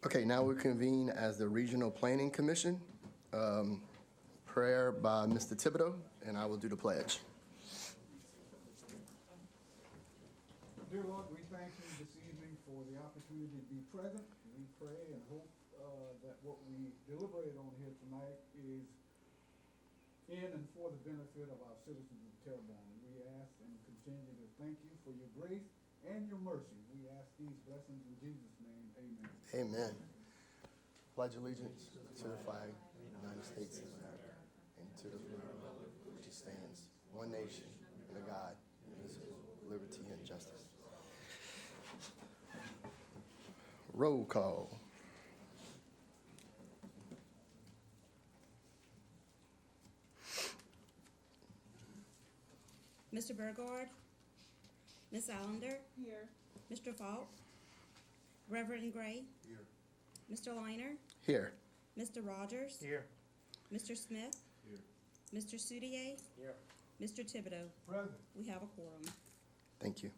Okay, now we convene as the Regional Planning Commission. Prayer by Mr. Thibodeau, and I will do the pledge. Dear Lord, we thank you this evening for the opportunity to be present. We pray and hope that what we deliberate on here tonight is in and for the benefit of our citizens of Terrebonne. We ask and continue to thank you for your grace and your mercy. We ask these blessings in Jesus' name. Amen. Amen. Pledge allegiance to the flag of the United States of America and to the republic which stands, one nation, under God, indivisible, liberty and justice. Roll call. Mr. Burgard, Miss Allender, Here. Mr. Falk, Reverend Gray, Here. Mr. Liner, Here. Mr. Rogers, Here. Mr. Smith, Here. Mr. Soudier, Here. Mr. Thibodeau. Present. We have a quorum. Thank you.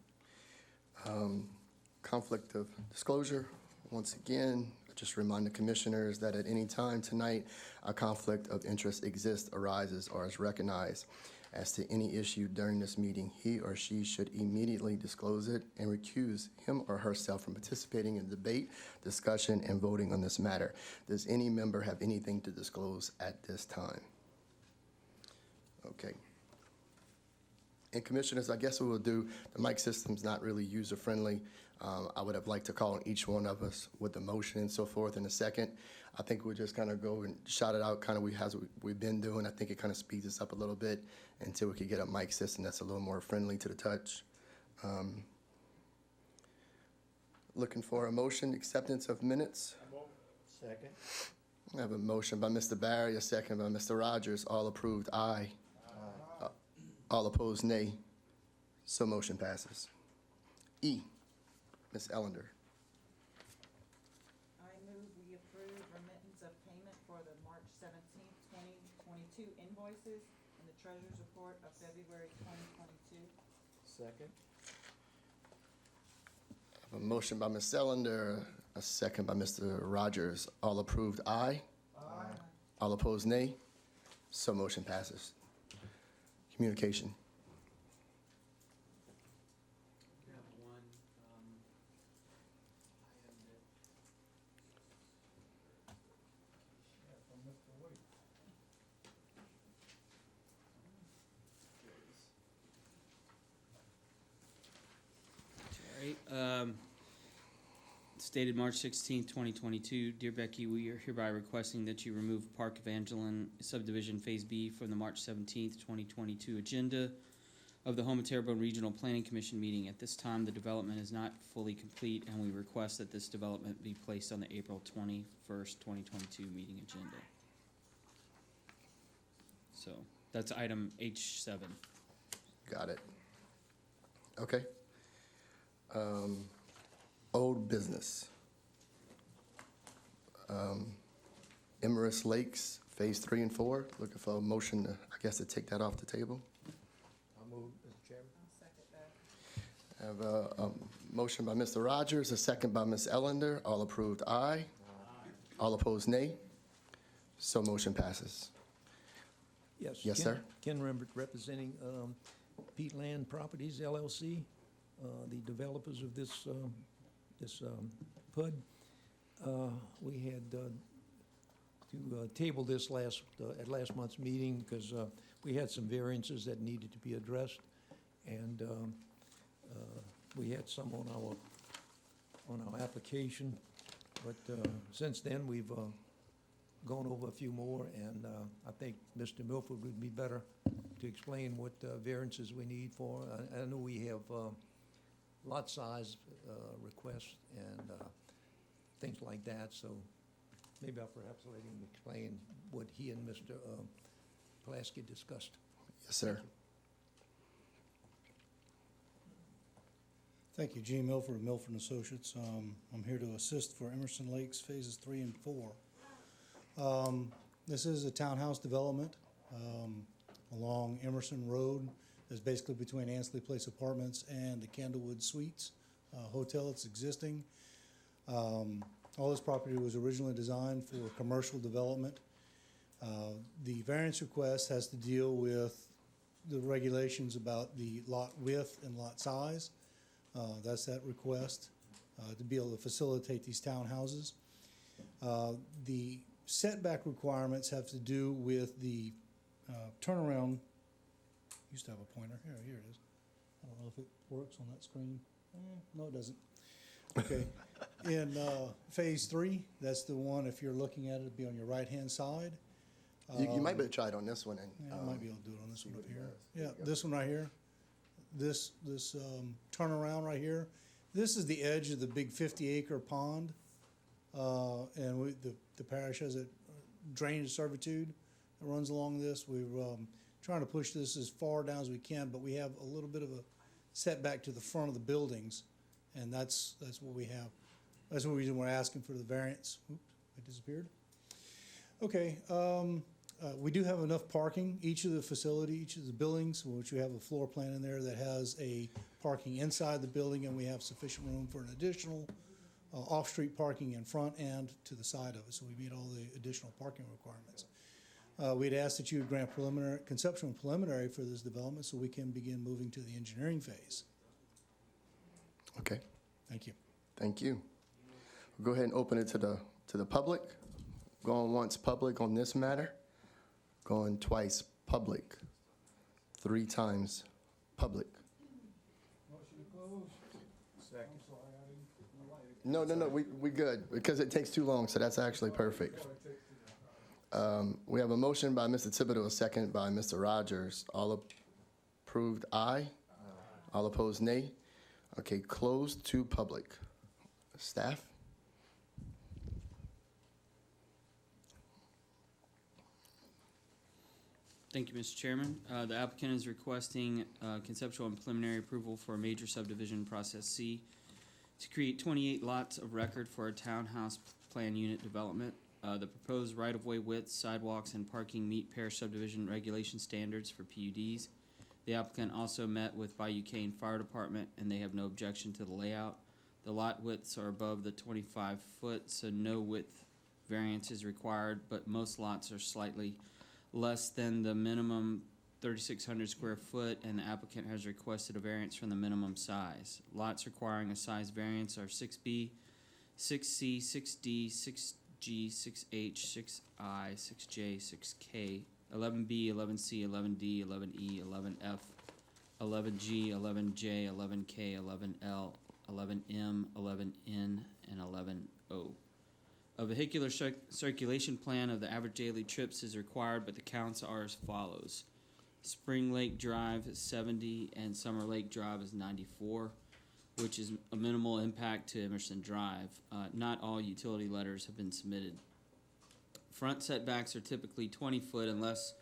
Conflict of disclosure. Once again, just remind the commissioners that at any time tonight, a conflict of interest exists, arises, or is recognized. As to any issue during this meeting, he or she should immediately disclose it and recuse him or herself from participating in debate, discussion, and voting on this matter. Does any member have anything to disclose at this time? Okay. And commissioners, I guess what we'll do, the mic system's not really user-friendly. I would have liked to call on each one of us with the motion and so forth in a second. I think we'll just kind of go and shout it out kind of as we've been doing. I think it kind of speeds us up a little bit until we could get a mic system that's a little more friendly to the touch. Looking for a motion, acceptance of minutes. Second. I have a motion by Mr. Barry, a second by Mr. Rogers. All approved, aye. All opposed, nay. So motion passes. E, Ms. Ellender. I move we approve remittance of payment for the March 17th, 2022 invoices and the treasurer's report of February 2022. Second. I have a motion by Ms. Ellender, a second by Mr. Rogers. All approved, aye. Aye. All opposed, nay. So motion passes. Communication. We have one item that Yeah, from Mr. Waite. All right. Stated March 16th, 2022. Dear Becky, we are hereby requesting that you remove Park Evangeline Subdivision Phase B from the March 17th, 2022 agenda of the Houma Terrebonne Regional Planning Commission meeting. At this time, the development is not fully complete, and we request that this development be placed on the April 21st, 2022 meeting agenda. So that's item H7. Got it. Okay. Old business. Emerson Lakes, Phase 3 and 4. Looking for a motion, I guess, to take that off the table. I'll move, Mr. Chairman. I'll second that. I have a motion by Mr. Rogers, a second by Ms. Ellender. All approved, aye. All opposed, nay. So motion passes. Yes. Yes, sir. Ken Rembert, representing Pete Land Properties LLC, the developers of this PUD. We had to table this at last month's meeting because we had some variances that needed to be addressed, and we had some on our application. But since then, we've gone over a few more, and I think Mr. Milford would be better to explain what variances we need for. I know we have lot size requests and things like that, so maybe I'll perhaps let him explain what he and Mr. Pulaski discussed. Yes, sir. Thank you, Gene Milford of Milford & Associates. I'm here to assist for Emerson Lakes Phases 3 and 4. This is a townhouse development along Emerson Road. It's basically between Ansley Place Apartments and the Candlewood Suites Hotel. It's existing. All this property was originally designed for commercial development. The variance request has to deal with the regulations about the lot width and lot size. That's that request to be able to facilitate these townhouses. The setback requirements have to do with the turnaround. Used to have a pointer. Here it is. I don't know if it works on that screen. No, it doesn't. Okay. In phase 3, that's the one, if you're looking at it, it'd be on your right-hand side. You might be able to try it on this one and. Yeah, I might be able to do it on this see one what up it here. does. Yeah, There you go. this one right here. This turnaround right here. This is the edge of the big 50-acre pond. And the parish has a drainage servitude that runs along this. We're trying to push this as far down as we can, but we have a little bit of a setback to the front of the buildings, and that's what we have. That's the reason we're asking for the variance. Oops, it disappeared. Okay, we do have enough parking. Each of the buildings, which we have a floor plan in there that has a parking inside the building, and we have sufficient room for an additional off-street parking in front and to the side of it, so we meet all the additional parking requirements. We'd ask that you would grant conceptual and preliminary for this development so we can begin moving to the engineering phase. Okay, Thank you. thank you. We'll go ahead and open it to the public. Going once public on this matter. Going twice public. 3 times public. Motion to close. Second. I'm sorry, I didn't light it. No, we good, because it takes too long, so that's actually perfect. Sorry, it takes too long. We have a motion by Mr. Thibodeau, a second by Mr. Rogers. All approved, aye. All opposed, nay. Okay, closed to public. Staff? Thank you, Mr. Chairman. The applicant is requesting conceptual and preliminary approval for a major subdivision process C to create 28 lots of record for a townhouse plan unit development. The proposed right-of-way widths, sidewalks, and parking meet parish subdivision regulation standards for PUDs. The applicant also met with Bayou Cane Fire Department, and they have no objection to the layout. The lot widths are above the 25-foot, so no width variance is required, but most lots are slightly less than the minimum 3,600 square foot, and the applicant has requested a variance from the minimum size. Lots requiring a size variance are 6B, 6C, 6D, 6G, 6H, 6I, 6J, 6K, 11B, 11C, 11D, 11E, 11F, 11G, 11J, 11K, 11L, 11M, 11N, and 11O. A vehicular circulation plan of the average daily trips is required, but the counts are as follows. Spring Lake Drive is 70 and Summer Lake Drive is 94, which is a minimal impact to Emerson Drive. Not all utility letters have been submitted. Front setbacks are typically 20 foot unless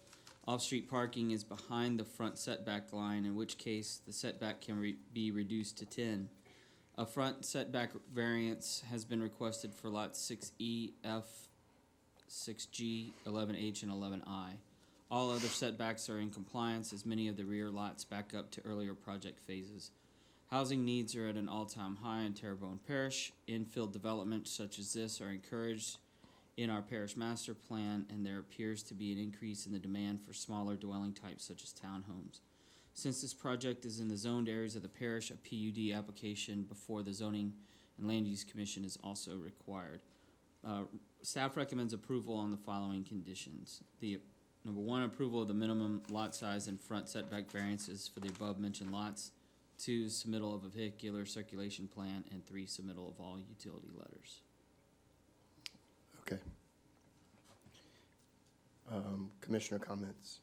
off-street parking is behind the front setback line, in which case the setback can be reduced to 10. A front setback variance has been requested for lots 6E, F, 6G, 11H, and 11I. All other setbacks are in compliance, as many of the rear lots back up to earlier project phases. Housing needs are at an all-time high in Terrebonne Parish. Infill developments such as this are encouraged in our parish master plan, and there appears to be an increase in the demand for smaller dwelling types such as townhomes. Since this project is in the zoned areas of the parish, a PUD application before the Zoning and Land Use Commission is also required. Staff recommends approval on the following conditions. Number 1, approval of the minimum lot size and front setback variances for the above-mentioned lots. 2, submittal of a vehicular circulation plan. And 3, submittal of all utility letters. Okay. Commissioner comments?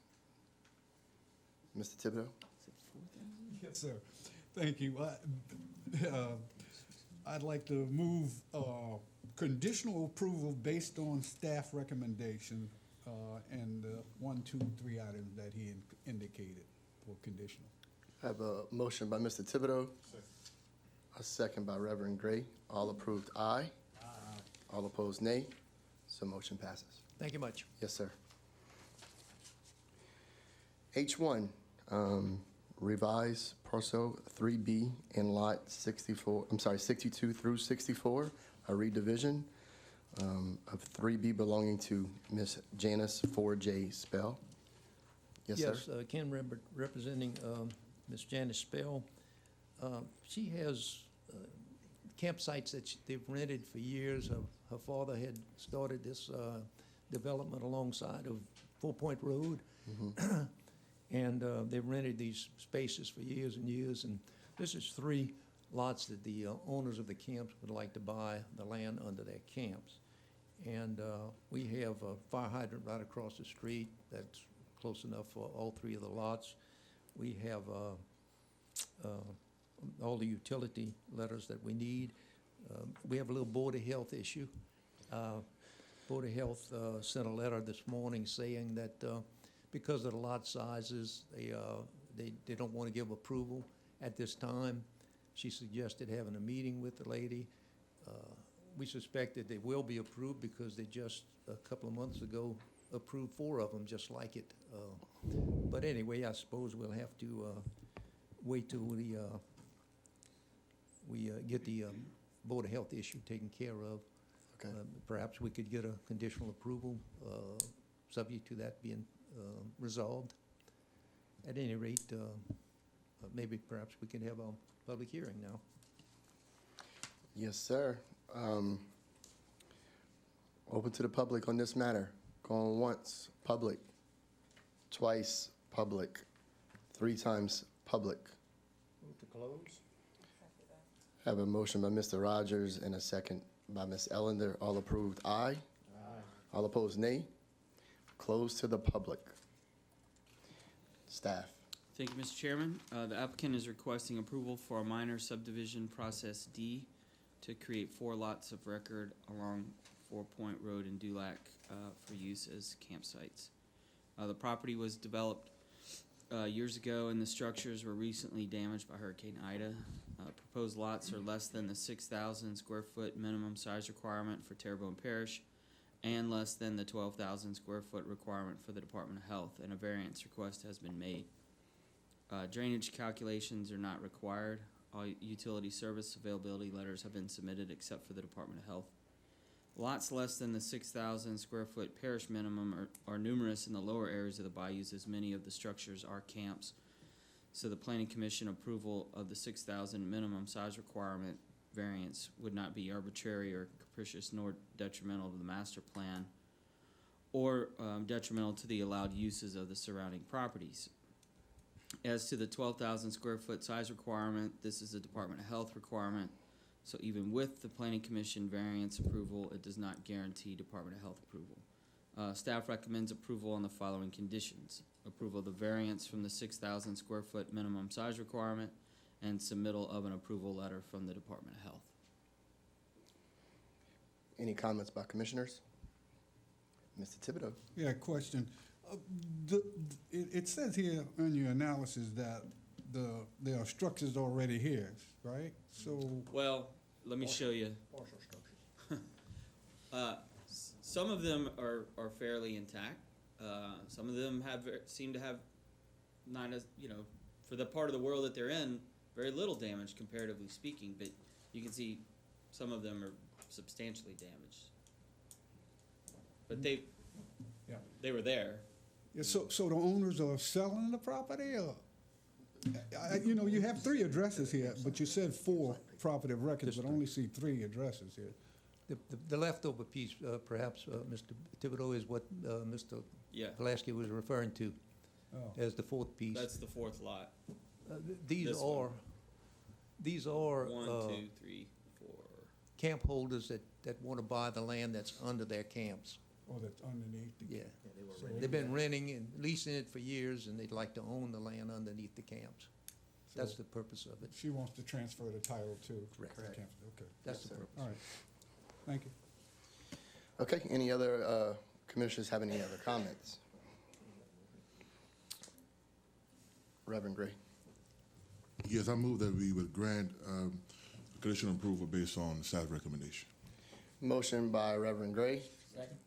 Mr. Thibodeau? Yes, sir. Thank you. I'd like to move conditional approval based on staff recommendation and 1, 2, 3 items that he indicated for conditional. I have a motion by Mr. Thibodeau. A second by Reverend Gray. All approved, aye. All opposed, nay. So motion passes. Thank you much. Yes, sir. H1, revise parcel 3B in lot 62 through 64, a redivision. of 3B belonging to Miss Janice 4J Spell. Yes, sir? Yes, Ken representing Ms. Janice Spell. She has campsites that they've rented for years. Her father had started this development alongside of 4 Point Road. And they've rented these spaces for years and years. And this is 3 lots that the owners of the camps would like to buy the land under their camps. And we have a fire hydrant right across the street that's close enough for all 3 of the lots. We have all the utility letters that we need. We have a little Board of Health issue. Board of Health sent a letter this morning saying that because of the lot sizes, they don't want to give approval at this time. She suggested having a meeting with the lady. We suspect that they will be approved because they just, a couple of months ago, approved 4 of them just like it. But anyway, I suppose we'll have to wait till we get the Board of Health issue taken care of. Okay. Perhaps we could get a conditional approval, subject to that being resolved. At any rate, maybe perhaps we can have a public hearing now. Yes, sir. Open to the public on this matter. Going once, public. Twice, public. 3 times, public. Move to close. Have a motion by Mr. Rogers and a second by Ms. Ellender. All approved, aye. Aye. All opposed, nay. Close to the public. Staff. Thank you, Mr. Chairman. The applicant is requesting approval for a minor subdivision process D to create 4 lots of record along 4 Point Road in Dulac for use as campsites. The property was developed years ago and the structures were recently damaged by Hurricane Ida. Proposed lots are less than the 6,000 square foot minimum size requirement for Terrebonne Parish and less than the 12,000 square foot requirement for the Department of Health, and a variance request has been made. Drainage calculations are not required. All utility service availability letters have been submitted except for the Department of Health. Lots less than the 6,000 square foot parish minimum are numerous in the lower areas of the bayous, as many of the structures are camps. So the Planning Commission approval of the 6,000 minimum size requirement variance would not be arbitrary or capricious nor detrimental to the master plan or detrimental to the allowed uses of the surrounding properties. As to the 12,000 square foot size requirement, this is a Department of Health requirement. So even with the Planning Commission variance approval, it does not guarantee Department of Health approval. Staff recommends approval on the following conditions: approval of the variance from the 6,000 square foot minimum size requirement and submittal of an approval letter from the Department of Health. Any comments by commissioners? Mr. Thibodeau. Yeah, question. It says here on your analysis that there are structures already here, right? So, Well, let me show you. Partial structures. Some of them are fairly intact. Some of them seem to have not as, for the part of the world that they're in, very little damage comparatively speaking, but you can see some of them are substantially damaged. But they were there. yeah, so the owners are selling the property, or? You have 3 addresses here, but you said 4 property of records, but I only see 3 addresses here. The leftover piece, perhaps, Mr. Thibodeau, is what Mr. Yeah, Pulaski was referring to Oh. as the 4th piece. that's the 4th lot. These this are, one. these are 1, 2, 3, 4. camp holders that want to buy the land that's under their camps. Oh, that's underneath the. Yeah. Yeah, they were So- ready. They've been renting and leasing it for years, and they'd like to own the land underneath the camps. That's So the purpose of it. she wants to transfer the title to. Correct. the campus. Okay, That's Yes, the sir. purpose. all right. Thank you. Okay, any other commissioners have any other comments? Reverend Gray. Yes, I move that we would grant conditional approval based on staff recommendation. Motion by Reverend Gray, Second.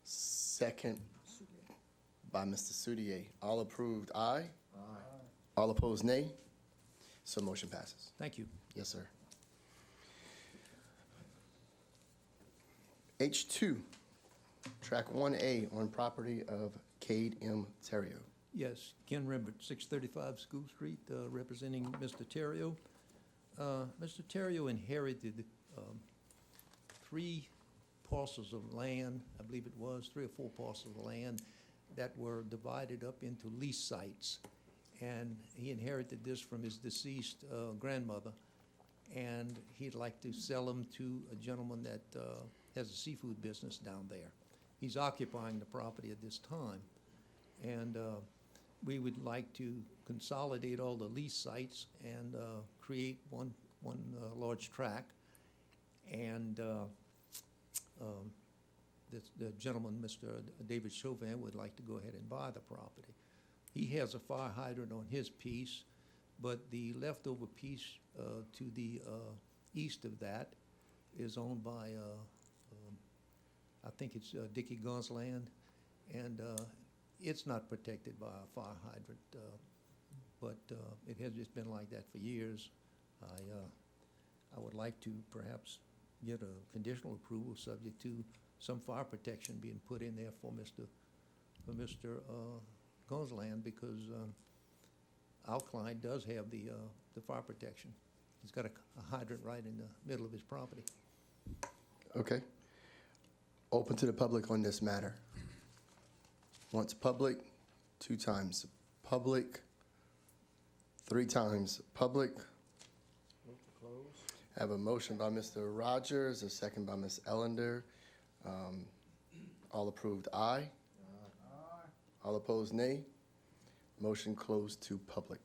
second by Mr. Soudier. All approved, aye. Aye. All opposed, nay. So motion passes. Thank you. Yes, sir. H2, track 1A on property of Cade M. Terrio. Yes, Ken Rembert, 635 School Street, representing Mr. Terrio. Mr. Terrio inherited 3 parcels of land, I believe it was, 3 or 4 parcels of land that were divided up into lease sites. And he inherited this from his deceased grandmother, and he'd like to sell them to a gentleman that has a seafood business down there. He's occupying the property at this time, and we would like to consolidate all the lease sites and create one large tract. And the gentleman, Mr. David Chauvin, would like to go ahead and buy the property. He has a fire hydrant on his piece, but the leftover piece to the east of that is owned by, I think it's Dickie Gunn's land, and it's not protected by a fire hydrant, but it has just been like that for years. I would like to perhaps get a conditional approval subject to some fire protection being put in there for Mr. Gunn's land, because our client does have the fire protection. He's got a hydrant right in the middle of his property. Okay. Open to the public on this matter. Once public, 2 times public, 3 times public. Move to close. I have a motion by Mr. Rogers, a second by Ms. Ellender. All approved, aye. All opposed, nay. Motion closed to public.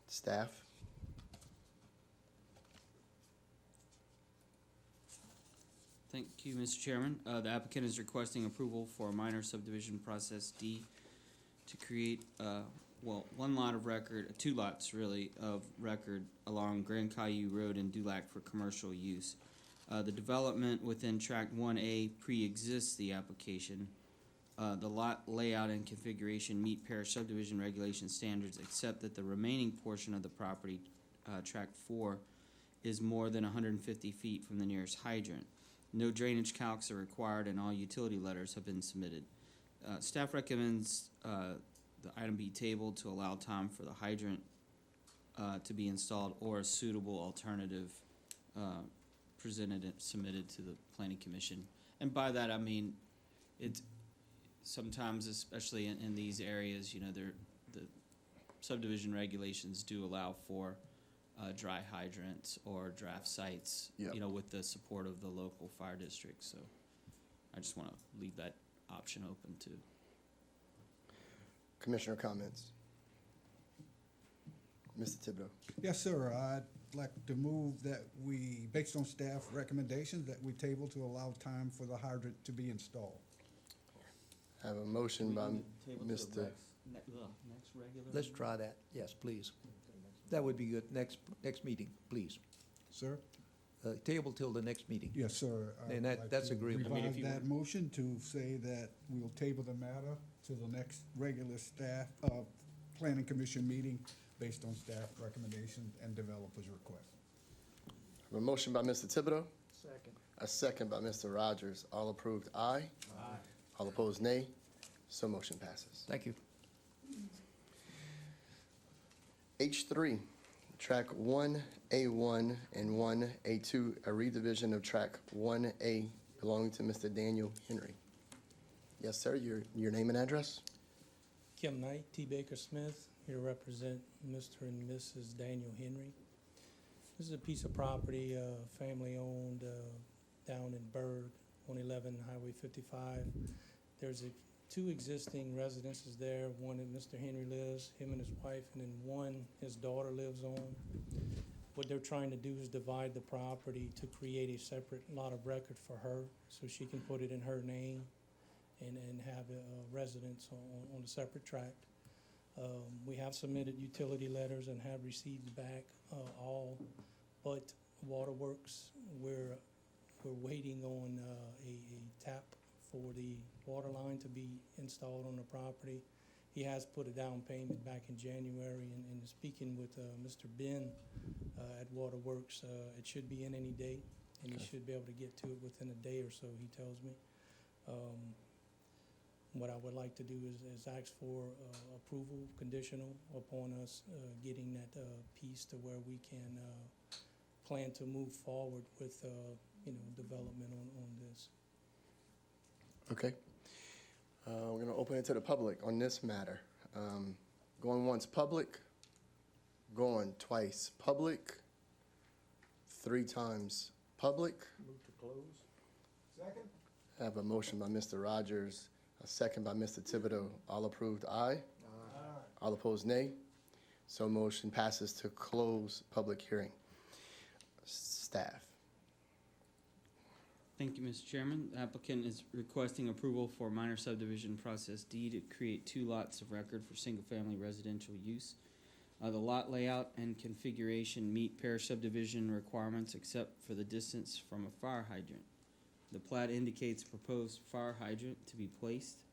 Staff? Thank you, Mr. Chairman. The applicant is requesting approval for a minor subdivision process D to create, one lot of record, 2 lots really, of record along Grand Caillou Road in Dulac for commercial use. The development within Tract 1A pre-exists the application. The lot layout and configuration meet Parish subdivision regulation standards, except that the remaining portion of the property, Tract 4, is more than 150 feet from the nearest hydrant. No drainage calcs are required, and all utility letters have been submitted. Staff recommends the item be tabled to allow time for the hydrant to be installed, or a suitable alternative presented and submitted to the Planning Commission. And by that, I mean, it's sometimes, especially in these areas, you know, the subdivision regulations do allow for dry hydrants or draft sites, Yep. you know, with the support of the local fire district. So I just want to leave that option open too. Commissioner comments? Mr. Thibodeau? Yes, sir. I'd like to move that we, based on staff recommendations, that we table to allow time for the hydrant to be installed. I have a motion by Mr. Next regular. Let's try that. Yes, please. That would be good. Next meeting, please. Sir? Table till the next meeting. Yes, sir. And I'd like that's to agreeable. I mean, if Revise you that motion to say that we'll table the matter to the next regular staff, planning commission meeting based on staff recommendations and developers' request. I have a motion by Mr. Thibodeau, Second. a second by Mr. Rogers. All approved, aye. Aye. All opposed, nay. So motion passes. Thank you. H3, Track 1A1 and 1A2, a redivision of Track 1A belonging to Mr. Daniel Henry. Yes, sir, your name and address? Kim Knight, T. Baker Smith, here to represent Mr. and Mrs. Daniel Henry. This is a piece of property, family-owned, down in Berg, 111 Highway 55. There's 2 existing residences there, one that Mr. Henry lives, him and his wife, and then one his daughter lives on. What they're trying to do is divide the property to create a separate lot of record for her, so she can put it in her name and have a residence on a separate tract. We have submitted utility letters and have received back all but waterworks. We're waiting on a tap for the water line to be installed on the property. He has put a down payment back in January, and speaking with Mr. Ben at Waterworks, it should be in any day. and he Okay. should be able to get to it within a day or so, he tells me. What I would like to do is ask for approval conditional upon us getting that piece to where we can plan to move forward with, development on this. Okay. We're gonna open it to the public on this matter. Going once, public. Going twice, public. 3 times, public. Move to close. Second? I have a motion by Mr. Rogers, a second by Mr. Thibodeau. All approved, aye. Aye. All opposed, nay. So motion passes to close public hearing. Staff. Thank you, Mr. Chairman. The applicant is requesting approval for minor subdivision process D to create 2 lots of record for single-family residential use. The lot layout and configuration meet parish subdivision requirements except for the distance from a fire hydrant. The plat indicates proposed fire hydrant to be placed.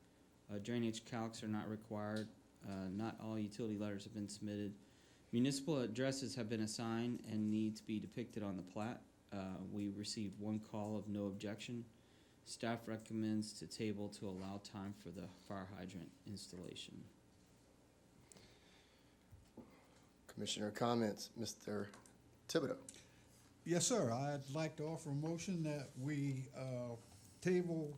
Drainage calcs are not required. Not all utility letters have been submitted. Municipal addresses have been assigned and need to be depicted on the plat. We received 1 call of no objection. Staff recommends to table to allow time for the fire hydrant installation. Commissioner comments, Mr. Thibodeau. Yes, sir. I'd like to offer a motion that we table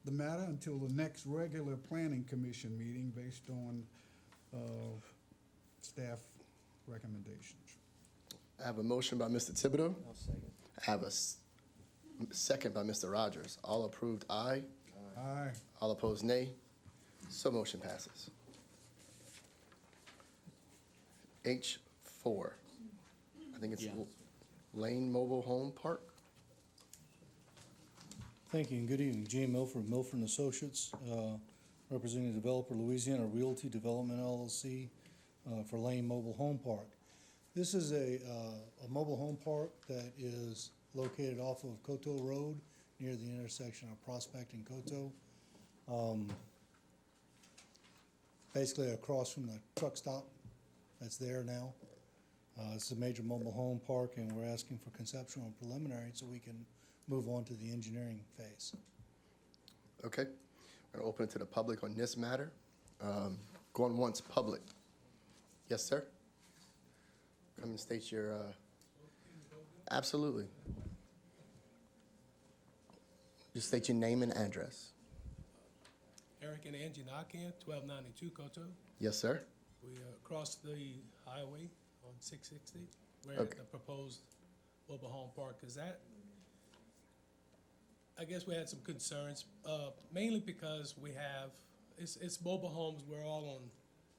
the matter until the next regular planning commission meeting based on staff recommendations. I have a motion by Mr. Thibodeau. I'll second. I have a second by Mr. Rogers. All approved, aye. Aye. All opposed, nay. So motion passes. H4. I think it's Yeah. Lane Mobile Home Park. Thank you and good evening. Jay Milford, Milford and Associates, representing the developer Louisiana Realty Development LLC for Lane Mobile Home Park. This is a mobile home park that is located off of Coteau Road near the intersection of Prospect and Coteau. Basically across from the truck stop that's there now. It's a major mobile home park and we're asking for conceptual and preliminary so we can move on to the engineering phase. Okay. We're gonna open it to the public on this matter. Going once, public. Yes, sir? Come and state your, absolutely. Just state your name and address. Eric and Angie Nakian, 1292 Koto. Yes, sir? We crossed the highway on 660, where Okay. the proposed mobile home park is at. I guess we had some concerns, mainly because we have, it's mobile homes, we're all on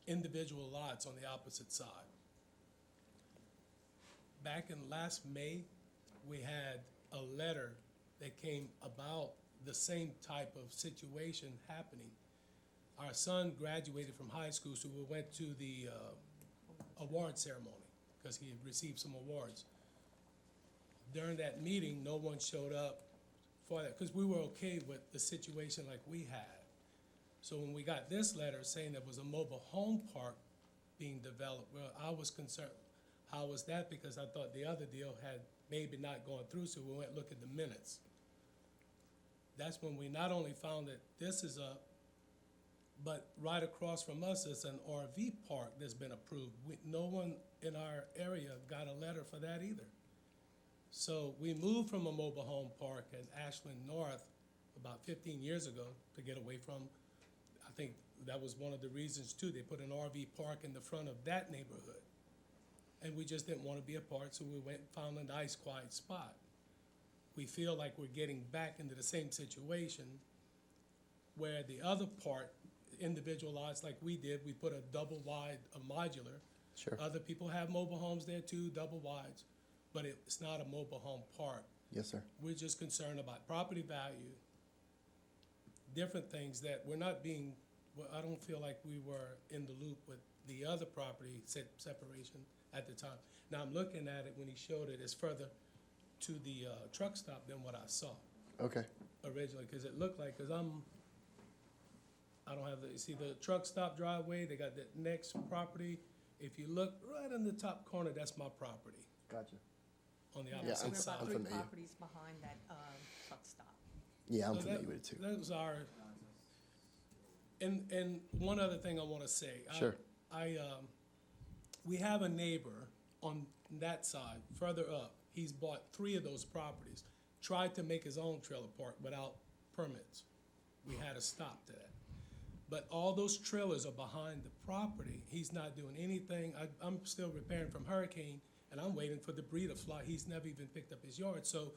individual lots on the opposite side. Back in last May, we had a letter that came about the same type of situation happening. Our son graduated from high school, so we went to the award ceremony because he had received some awards. During that meeting, no one showed up for that because we were okay with the situation like we had. So when we got this letter saying there was a mobile home park being developed, well, I was concerned. How was that? Because I thought the other deal had maybe not gone through, so we went and looked at the minutes. That's when we not only found that this is up, but right across from us is an RV park that's been approved. No one in our area got a letter for that either. So we moved from a mobile home park in Ashland North about 15 years ago to get away from, I think that was one of the reasons too. They put an RV park in the front of that neighborhood. And we just didn't want to be a part, so we went and found a nice, quiet spot. We feel like we're getting back into the same situation where the other part, individual lots like we did, we put a double wide, a modular. Sure. Other people have mobile homes there too, double wides, but it's not a mobile home park. Yes, sir. We're just concerned about property value, different things that we're not being, well, I don't feel like we were in the loop with the other property separation at the time. Now I'm looking at it when he showed it, it's further to the truck stop than what I saw Okay. originally, because it looked like, because I don't have the, you see the truck stop driveway, they got that next property. If you look right in the top corner, that's my property. Gotcha. on the Yeah, opposite I'm side. I'm Three familiar. properties behind that truck stop. Yeah, I'm So familiar with it too. That was our, and one other thing I want to say. Sure. We have a neighbor on that side, further up. He's bought 3 of those properties, tried to make his own trailer park without permits. We had to stop that. But all those trailers are behind the property. He's not doing anything. I'm still repairing from hurricane, and I'm waiting for debris to fly. He's never even picked up his yard. So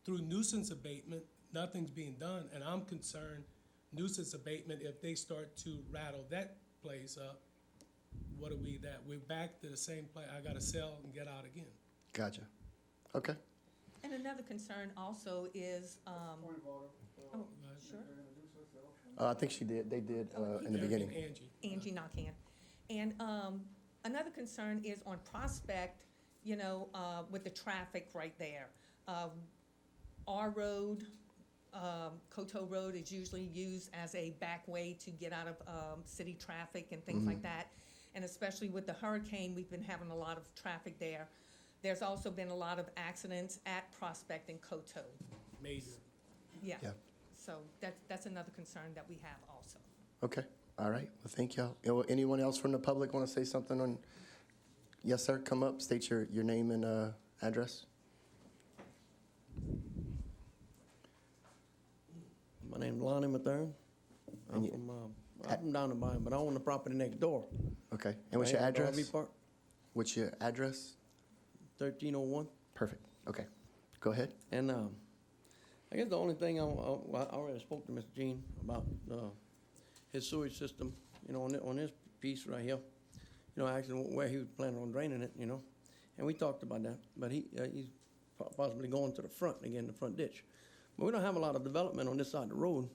through nuisance abatement, nothing's being done, and I'm concerned nuisance abatement, if they start to rattle that place up, what are we that? We're back to the same place. I gotta sell and get out again. Gotcha. Okay. And another concern also is, Point of order. oh, sure, Can you introduce yourself? I think she did, they did in the Eric beginning. and Angie. Angie Knockan. And another concern is on Prospect, you know, with the traffic right there. Our road, Coteau Road is usually used as a back way to get out of city traffic and things like that. And especially with the hurricane, we've been having a lot of traffic there. There's also been a lot of accidents at Prospect and Coteau. Major. Yeah. Yeah. So that's another concern that we have also. Okay, all right, well, thank y'all. Anyone else from the public want to say something on? Yes, sir, come up, state your name and address. My name's Lonnie Mathern. And you- I'm from down the bayou, but I own the property next door. Okay, and what's your Right at the address? RV park, What's your address? 1301. Perfect, okay, go ahead. And I guess the only thing I already spoke to Mr. Jean about his sewage system, you know, on this piece right here, you know, actually where he was planning on draining it, you know, and we talked about that, but he's possibly going to the front again, the front ditch. But we don't have a lot of development on this side of the road,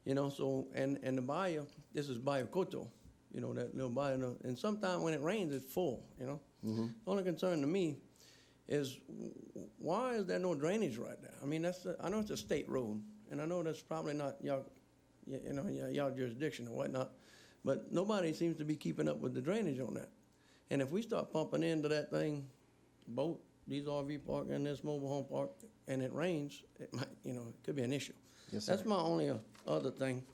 you know. So and the bayou, this is Bayou Coteau, you know, that little bayou, and sometimes when it rains, it's full, you know. The only concern to me is why is there no drainage right there? I mean, I know it's a state road, and I know that's probably not y'all jurisdiction or whatnot, but nobody seems to be keeping up with the drainage on that. And if we start pumping into that thing, both these RV park and this mobile home park, and it rains, it might, you know, it could be an issue. Yes, sir. That's my only other thing.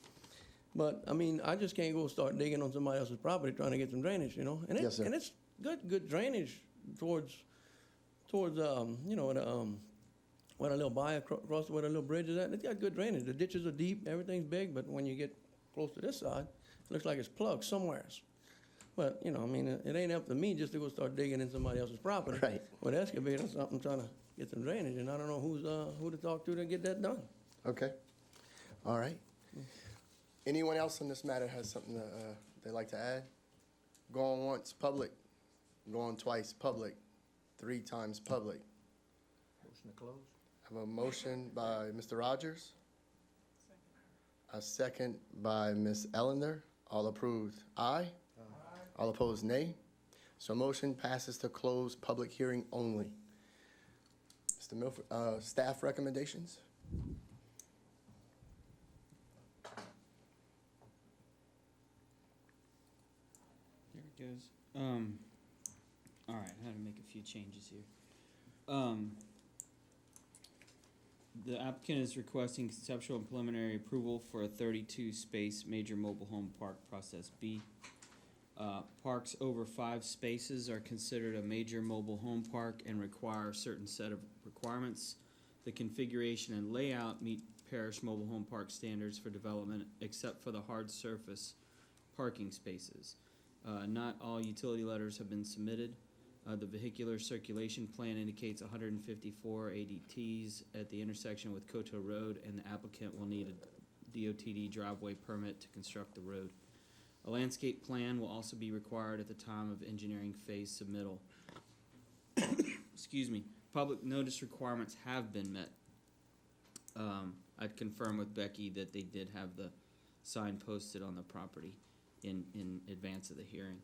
But I mean, I just can't go start digging on somebody else's property trying to get some drainage, you know. And Yes, sir. and it's good drainage towards you know, where the little bayou across where the little bridge is at. It's got good drainage. The ditches are deep, everything's big, but when you get close to this side, it looks like it's plugged somewheres. But, you know, I mean, it ain't up to me just to go start digging in somebody else's property. Right. With excavator or something, trying to get some drainage, and I don't know who to talk to get that done. Okay, all right. Anyone else on this matter has something that they'd like to add? Going once, public. Going twice, public. 3 times, public. Motion to close? I have a motion by Mr. Rogers. A second by Ms. Ellender. All approved, aye. All opposed, nay. So motion passes to close public hearing only. Mr. Milford, staff recommendations? There it goes. All right, I had to make a few changes here. The applicant is requesting conceptual and preliminary approval for a 32-space major mobile home park process B. Parks over 5 spaces are considered a major mobile home park and require a certain set of requirements. The configuration and layout meet Parish mobile home park standards for development, except for the hard surface parking spaces. Not all utility letters have been submitted. The vehicular circulation plan indicates 154 ADTs at the intersection with Coteau Road, and the applicant will need a DOTD driveway permit to construct the road. A landscape plan will also be required at the time of engineering phase submittal. Excuse me. Public notice requirements have been met. I'd confirm with Becky that they did have the sign posted on the property in advance of the hearing.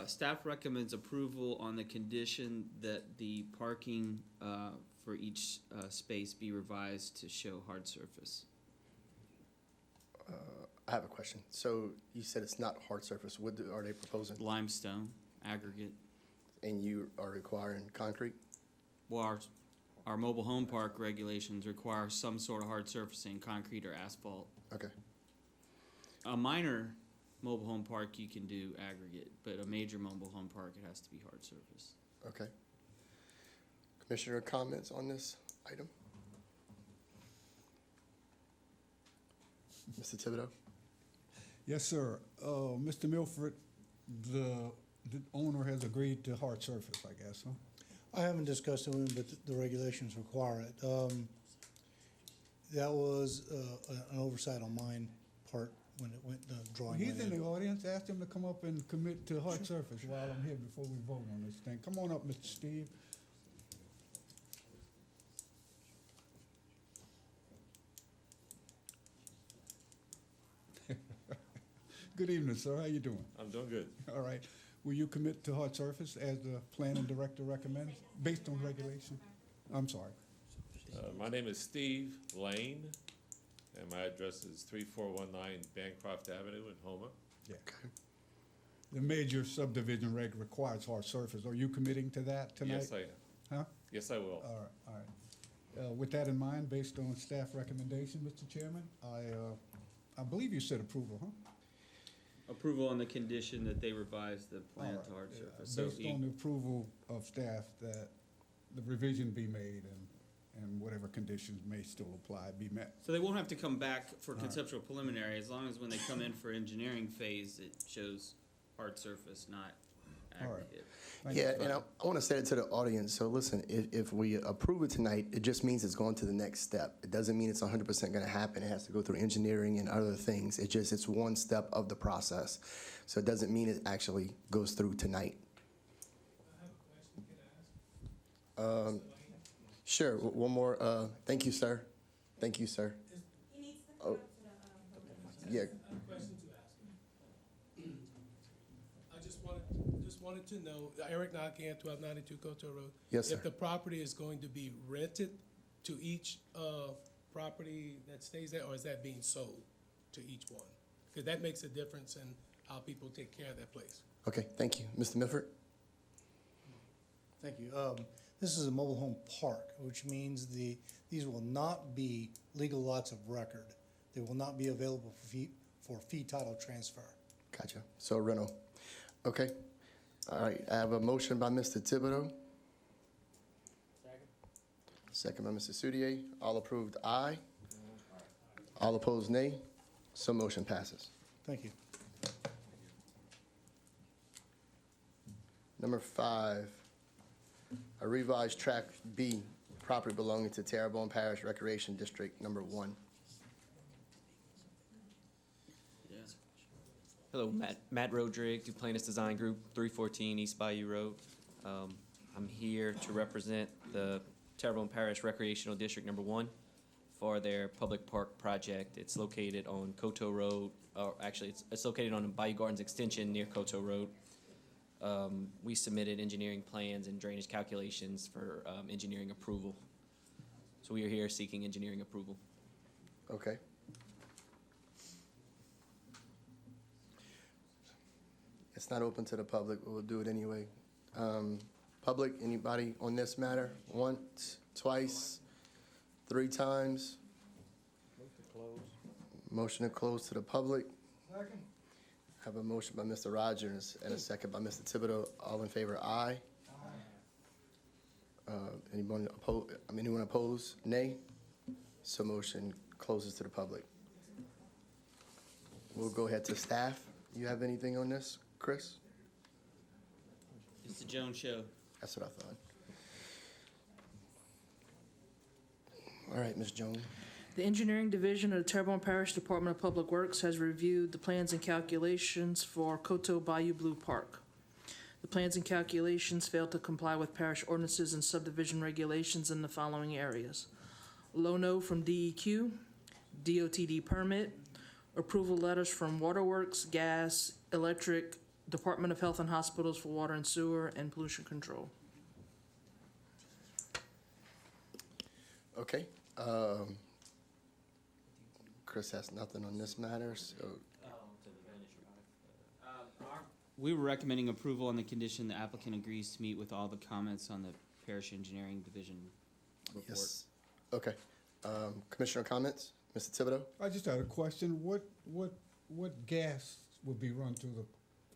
Staff recommends approval on the condition that the parking for each space be revised to show hard surface. I have a question. So you said it's not hard surface. What are they proposing? Limestone, aggregate. And you are requiring concrete? well, our mobile home park regulations require some sort of hard surfacing, concrete or asphalt. Okay, A minor mobile home park, you can do aggregate, but a major mobile home park, it has to be hard surface. okay. Commissioner comments on this item? Mr. Thibodeau? Yes, sir. Mr. Milford, the owner has agreed to hard surface, I guess, huh? I haven't discussed it with him, but the regulations require it. That was an oversight on mine part when it went, the drawing He's went in in. the audience. Ask him to come up and commit to hard surface while I'm here before we vote on this thing. Come on up, Mr. Steve. Good evening, sir. How you doing? I'm doing good. All right. Will you commit to hard surface as the planning director recommends, based on regulation? I'm sorry. My name is Steve Lane, and my address is 3419 Bancroft Avenue in Houma. Yeah. The major subdivision reg requires hard surface. Are you committing to that tonight? Yes, I am. Huh? Yes, I will. All right, all right. With that in mind, based on staff recommendation, Mr. Chairman, I believe you said approval, huh? Approval on the condition that they revise the plan All to right, hard yeah. surface. So Based on the approval of staff, that the revision be made and whatever conditions may still apply be met. So they won't have to come back for right. conceptual preliminary, as long as when they come in for engineering phase, it shows hard surface, not All right. aggregate. Thank you, Yeah, sir. and I want to say it to the audience. So listen, if we approve it tonight, it just means it's going to the next step. It doesn't mean it's 100% going to happen. It has to go through engineering and other things. It's one step of the process. So it doesn't mean it actually goes through tonight. I have a question, can I ask? Sure, one more. Thank you, sir. Thank you, sir. Oh, yeah, I have a question to ask him. I just wanted to know, Eric Nakian, 1292 Koto Road. Yes, sir. If the property is going to be rented to each property that stays there, or is that being sold to each one? Because that makes a difference in how people take care of their place. okay, thank you. Mr. Milford? Thank you. This is a mobile home park, which means these will not be legal lots of record. They will not be available for fee title transfer. Gotcha. So rental. Okay. All right, I have a motion by Mr. Thibodeau. Second by Mr. Soudier. All approved, aye. All opposed, nay. So motion passes. Thank you. Number 5, a revised Track B, property belonging to Terrebonne Parish Recreation District Number 1. Hello, Matt Rodrigue, Duplantis Design Group, 314 East Bayou Road. I'm here to represent the Terrebonne Parish Recreational District Number 1 for their public park project. It's located on Koto Road, or actually it's located on Bayou Gardens Extension near Koto Road. We submitted engineering plans and drainage calculations for engineering approval. So we are here seeking engineering approval. Okay. It's not open to the public, but we'll do it anyway. Public, anybody on this matter? Once, twice, 3 times? Motion to close to the public. Second. Have a motion by Mr. Rogers and a second by Mr. Thibodeau. All in favor, aye. Anyone opposed? Nay. So motion closes to the public. We'll go ahead to staff. You have anything on this, Chris? It's the Jones Show. That's what I thought. All right, Ms. Jones. The Engineering Division of the Terrebonne Parish Department of Public Works has reviewed the plans and calculations for Koto Bayou Blue Park. The plans and calculations fail to comply with parish ordinances and subdivision regulations in the following areas: Low-No from DEQ, DOTD permit, approval letters from Waterworks, Gas, Electric, Department of Health and Hospitals for Water and Sewer, and Pollution Control. Okay. Chris has nothing on this matter, so We were recommending approval on the condition the applicant agrees to meet with all the comments on the Parish Engineering Division report. Yes. Okay. Commissioner comments? Mr. Thibodeau? I just had a question. What gas would be run through the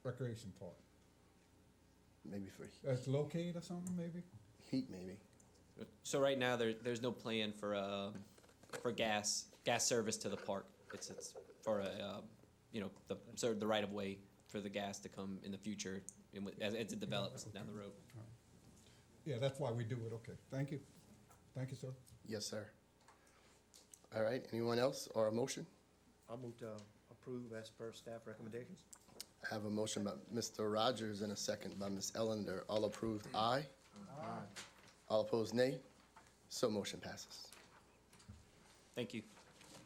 recreation park? Maybe for That's locate or something, maybe? heat, maybe. So right now, there's no plan for gas service to the park. It's for the right of way for the gas to come in the future as it develops down the road. Yeah, that's why we do it. Okay, thank you. Thank you, sir. Yes, sir. All right, anyone else or a motion? I'll move to approve as per staff recommendations. I have a motion by Mr. Rogers and a second by Ms. Ellender. All approved, aye. Aye. All opposed, nay. So motion passes. Thank you.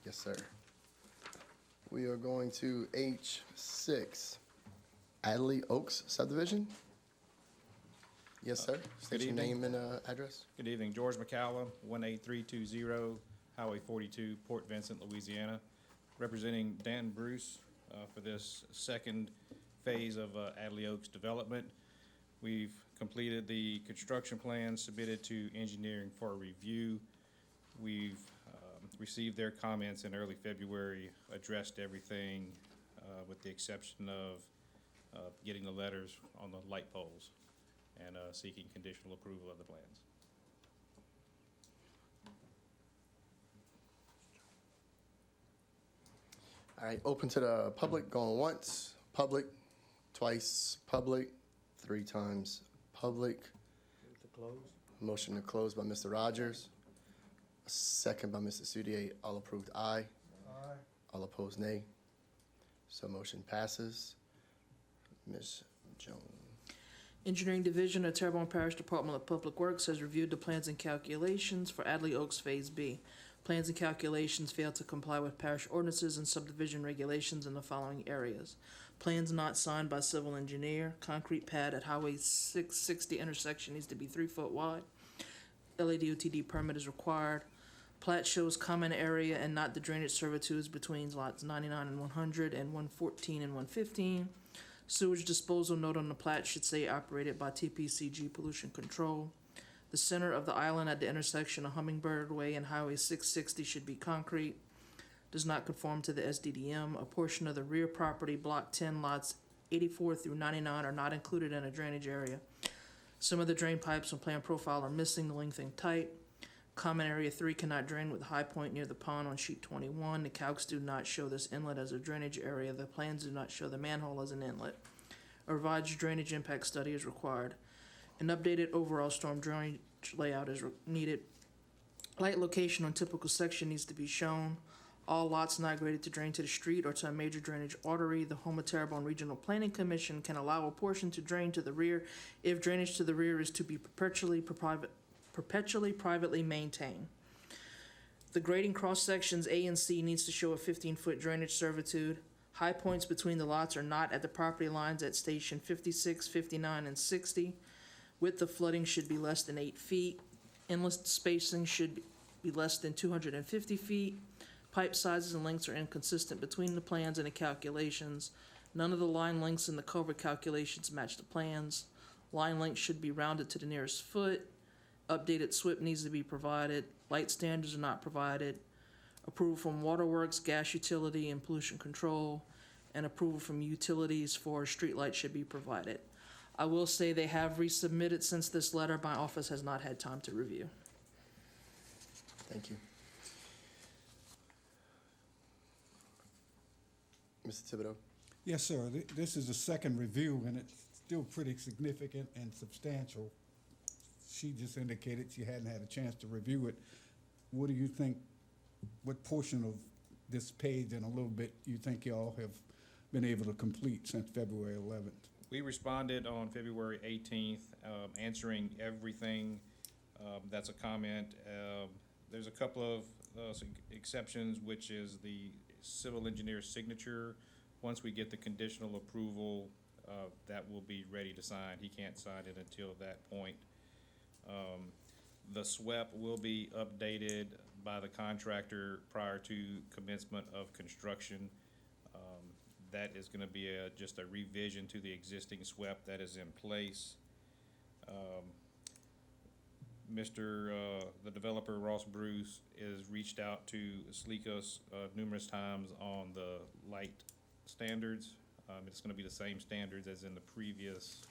Yes, sir. We are going to H6, Adelie Oaks subdivision. Yes, sir. State your evening. name and address. Good evening, George McCallum, 18320 Highway 42, Port Vincent, Louisiana. Representing Dan Bruce for this second phase of Adelie Oaks development. We've completed the construction plan submitted to engineering for review. We've received their comments in early February, addressed everything with the exception of getting the letters on the light poles and seeking conditional approval of the plans. All right, open to the public, going once, public, twice, public, 3 times public. Move to close. Motion to close by Mr. Rogers. Second by Mr. Soudier. All approved, aye. Aye. All opposed, nay. So motion passes. Ms. Jones. Engineering Division of Terrebonne Parish Department of Public Works has reviewed the plans and calculations for Adelie Oaks Phase B. Plans and calculations fail to comply with parish ordinances and subdivision regulations in the following areas. Plans not signed by civil engineer. Concrete pad at Highway 660 intersection needs to be 3 foot wide. LADOTD permit is required. Plat shows common area and not the drainage servitudes between lots 99 and 100 and 114 and 115. Sewage disposal note on the plat should say operated by TPCG Pollution Control. The center of the island at the intersection of Hummingbird Way and Highway 660 should be concrete. Does not conform to the SDDM. A portion of the rear property, Block 10, lots 84 through 99 are not included in a drainage area. Some of the drain pipes on plan profile are missing, lengthening tight. Common area 3 cannot drain with high point near the pond on sheet 21. The calcs do not show this inlet as a drainage area. The plans do not show the manhole as an inlet. A revised drainage impact study is required. An updated overall storm drainage layout is needed. Light location on typical section needs to be shown. All lots not graded to drain to the street or to a major drainage artery. The Houma Terrebonne Regional Planning Commission can allow a portion to drain to the rear if drainage to the rear is to be perpetually privately maintained. The grading cross sections A and C needs to show a 15-foot drainage servitude. High points between the lots are not at the property lines at station 56, 59, and 60. Width of flooding should be less than 8 feet. Inlet spacing should be less than 250 feet. Pipe sizes and lengths are inconsistent between the plans and the calculations. None of the line lengths in the culvert calculations match the plans. Line length should be rounded to the nearest foot. Updated SWIP needs to be provided. Light standards are not provided. Approval from Waterworks, Gas Utility, and Pollution Control, and approval from utilities for streetlights should be provided. I will say they have resubmitted since this letter. My office has not had time to review. Thank you. Mr. Thibodeau? Yes, sir. This is the second review, and it's still pretty significant and substantial. She just indicated she hadn't had a chance to review it. What do you think, what portion of this page and a little bit you think y'all have been able to complete since February 11th? We responded on February 18th, answering everything that's a comment. There's a couple of exceptions, which is the civil engineer's signature. Once we get the conditional approval, that will be ready to sign. He can't sign it until that point. The SWEP will be updated by the contractor prior to commencement of construction. That is going to be just a revision to the existing SWEP that is in place. the developer, Ross Bruce, has reached out to sleek us numerous times on the light standards. It's gonna be the same standards as in the previous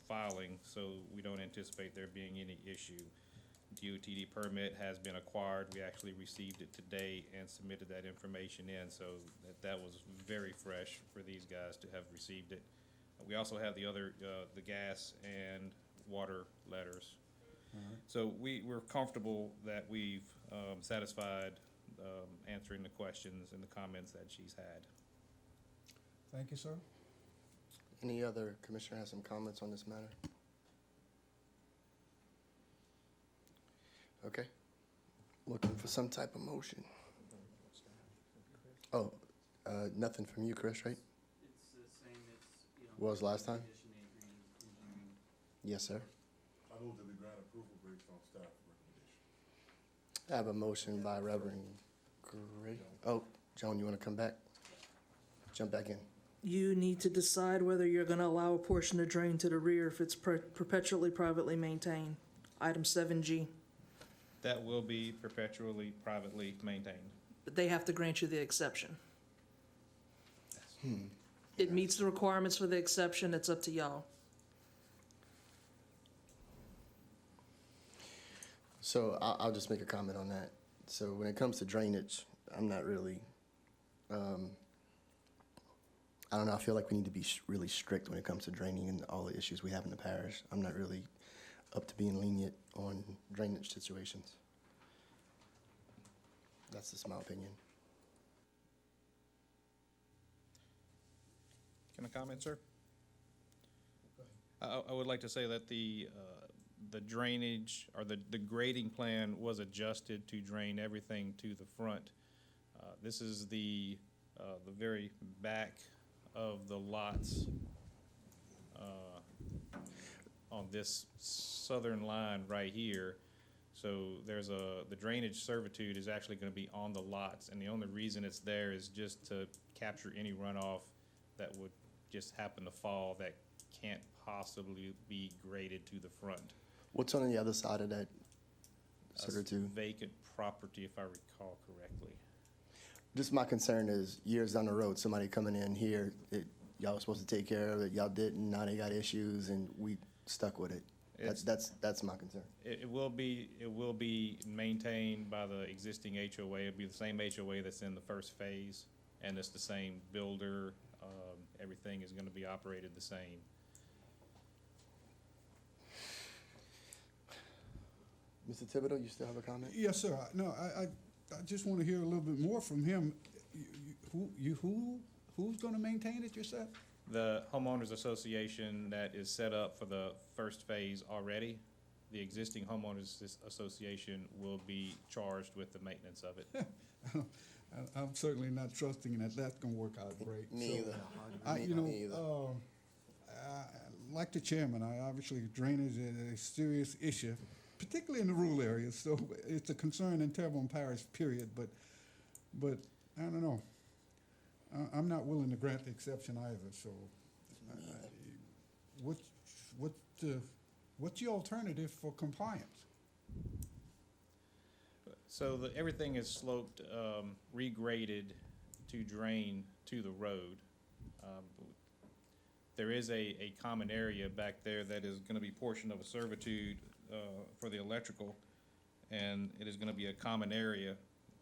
filing, so we don't anticipate there being any issue. DOTD permit has been acquired. We actually received it today and submitted that information in, so that was very fresh for these guys to have received it. We also have the other, the gas and water letters. So we're comfortable that we've satisfied answering the questions and the comments that she's had. Thank you, sir. Any other commissioner has some comments on this matter? Okay. Looking for some type of motion. Oh, nothing from you, Chris, right? It's the same, it's, Was last time? Yes, sir. I move that we grant approval based on staff recommendation. I have a motion by Reverend Gray. Oh, Joan, you want to come back? Jump back in. You need to decide whether you're gonna allow a portion to drain to the rear if it's perpetually privately maintained. Item 7G. That will be perpetually privately maintained. But they have to grant you the exception. It meets the requirements for the exception, it's up to y'all. So I'll just make a comment on that. So when it comes to drainage, I'm not really, I don't know, I feel like we need to be really strict when it comes to draining and all the issues we have in the parish. I'm not really up to being lenient on drainage situations. That's just my opinion. Can I comment, sir? I would like to say that the drainage, or the grading plan was adjusted to drain everything to the front. This is the very back of the lots on this southern line right here. So there's the drainage servitude is actually gonna be on the lots, and the only reason it's there is just to capture any runoff that would just happen to fall that can't possibly be graded to the front. What's on the other side of that That's servitude? vacant property, if I recall correctly. Just my concern is years down the road, somebody coming in here, y'all were supposed to take care of it, y'all didn't, now they got issues and we stuck with it. That's my concern. It will be maintained by the existing HOA. It'll be the same HOA that's in the first phase, and it's the same builder. Everything is gonna be operated the same. Mr. Thibodeau, you still have a comment? Yes, sir. No, I just want to hear a little bit more from him. Who's going to maintain it, you said? The homeowners association that is set up for the first phase already, the existing homeowners association will be charged with the maintenance of it. I'm certainly not trusting that that's going to work out great. Me So, either. Me either. Like the chairman, obviously drainage is a serious issue, particularly in the rural areas. So it's a concern in Terrebonne Parish, period. But I don't know. I'm not willing to grant the exception either. So, what's your alternative for compliance? So everything is sloped, regraded to drain to the road. There is a common area back there that is gonna be portion of a servitude for the electrical, and it is gonna be a common area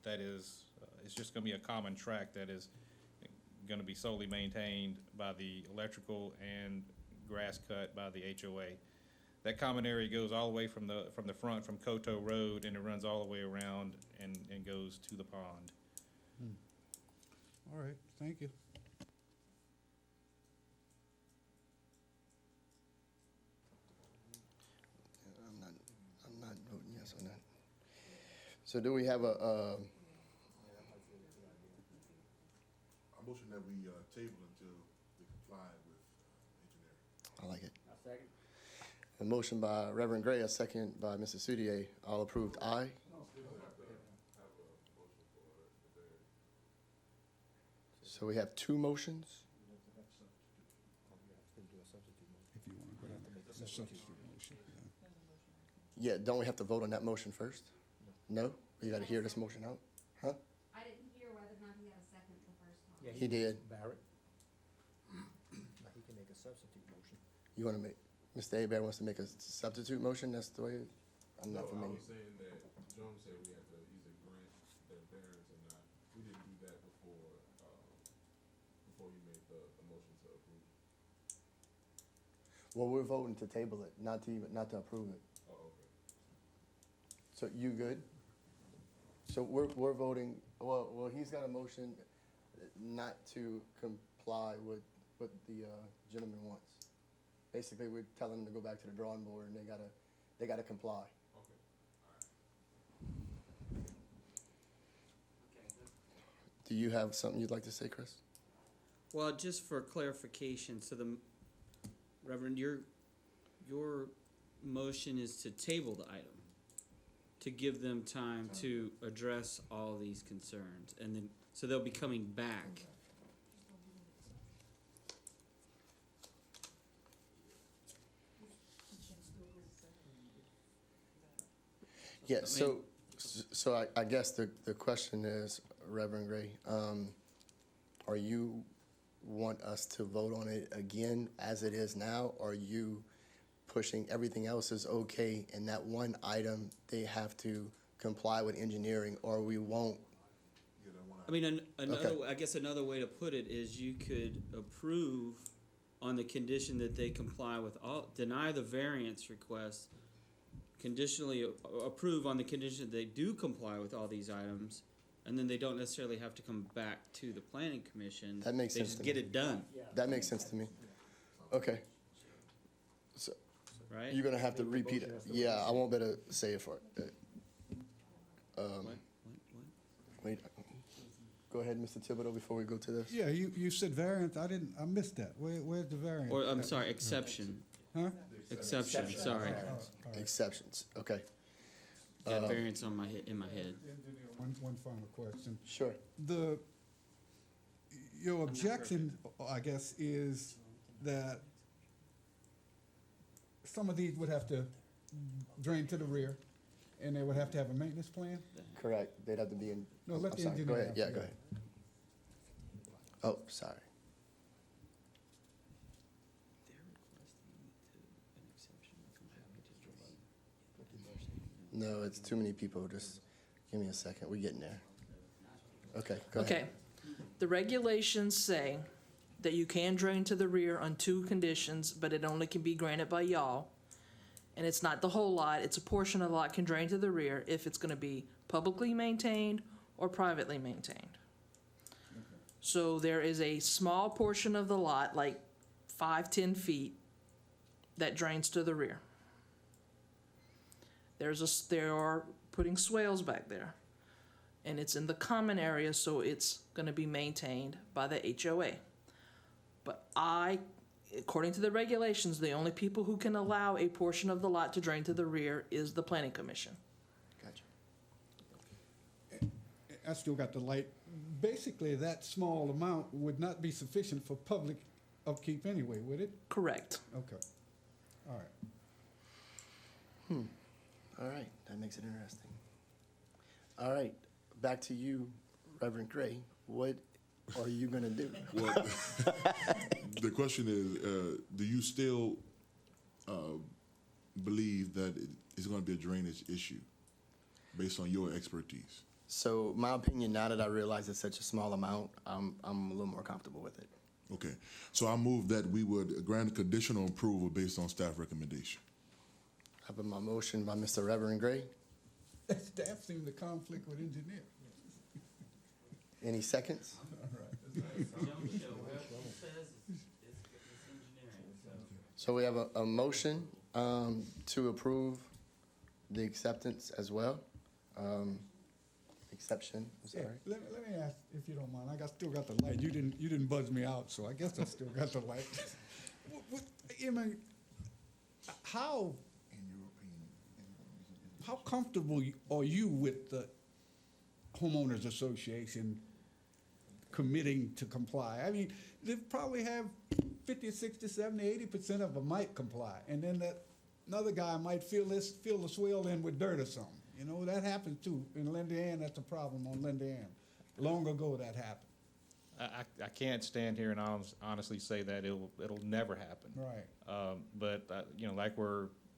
that is, it's just gonna be a common tract that is gonna be solely maintained by the electrical and grass cut by the HOA. That common area goes all the way from the front, from Coteau Road, and it runs all the way around and goes to the pond. All right, thank you. I'm not voting yes on that. So do we have a, I motion that we table until we comply with engineering. I like it. A motion by Reverend Gray, a second by Mr. Soudier. All approved, aye. So we have two motions. If you want to go down, the substitute motion. Yeah, don't we have to vote on that motion first? No? You gotta hear this motion out? Huh? I didn't hear whether or not he had a second the first time. Yeah, He did. Barrett. Now he can make a substitute motion. You wanna make, Mr. Abear wants to make a substitute motion? That's the way, I'm not familiar. saying that Jones said we had to either grant the variance or not. We didn't do that before you made the motion to approve. Well, we're voting to table it, not to approve it. Oh, okay. So you good? So we're voting, well, he's got a motion not to comply with what the gentleman wants. Basically, we're telling them to go back to the drawing board and they gotta comply. Do you have something you'd like to say, Chris? Well, just for clarification, so the, Reverend, your motion is to table the item, to give them time to address all these concerns, and then, so they'll be coming back. Yeah, so I guess the question is, Reverend Gray, are you want us to vote on it again as it is now? Or are you pushing everything else is okay and that one item they have to comply with engineering or we won't? I mean, another, Okay. I guess another way to put it is you could approve on the condition that they comply with all, deny the variance request, conditionally approve on the condition that they do comply with all these items, and then they don't necessarily have to come back to the planning commission. That makes They sense just to get me. it done, That makes sense to me. Okay. So right? you're gonna have to repeat it. Yeah, I won't be able to say it for it. What? Wait, go ahead, Mr. Thibodeau, before we go to this. Yeah, you said variance, I missed that. Where's the variance? Or, I'm sorry, exception. Huh? Exception, sorry. Exceptions, okay. Got variance on my in my head. Engineer, one final question. Sure. Your objection, I guess, is that some of these would have to drain to the rear, and they would have to have a maintenance plan? Correct, they'd have to be in. No, let I'm the sorry. Go engineer ahead, yeah, answer go that. ahead. Oh, sorry. No, it's too many people, just give me a second, we're getting there. Okay, go ahead. Okay. The regulations say that you can drain to the rear on two conditions, but it only can be granted by y'all. And it's not the whole lot, it's a portion of the lot can drain to the rear if it's gonna be publicly maintained or privately maintained. So there is a small portion of the lot, like 5-10 feet, that drains to the rear. There are putting swales back there. And it's in the common area, so it's gonna be maintained by the HOA. But according to the regulations, the only people who can allow a portion of the lot to drain to the rear is the planning commission. Gotcha. I still got the light. Basically, that small amount would not be sufficient for public upkeep anyway, would it? Correct. Okay. All right. All right, that makes it interesting. All right, back to you, Reverend Gray. What are you gonna do? Well, the question is, do you still believe that it's going to be a drainage issue based on your expertise? So my opinion, now that I realize it's such a small amount, I'm a little more comfortable with it. Okay, so I move that we would grant conditional approval based on staff recommendation. I have my motion by Mr. Reverend Gray. Staff seemed to conflict with engineer. Any seconds? So we have a motion to approve the acceptance as well. Exception, I'm Yeah, sorry. let me ask, if you don't mind, still got the light. You didn't buzz me out, so I guess I still got the light. I mean, how comfortable are you with the homeowners association committing to comply? I mean, they probably have 50, 60, 70, 80% of them might comply, and then that another guy might fill the swell in with dirt or something. You know, that happens too. In Lindy Ann, that's a problem on Lindy Ann. Long ago that happened. I can't stand here and honestly say that it'll never happen. Right. But you know, like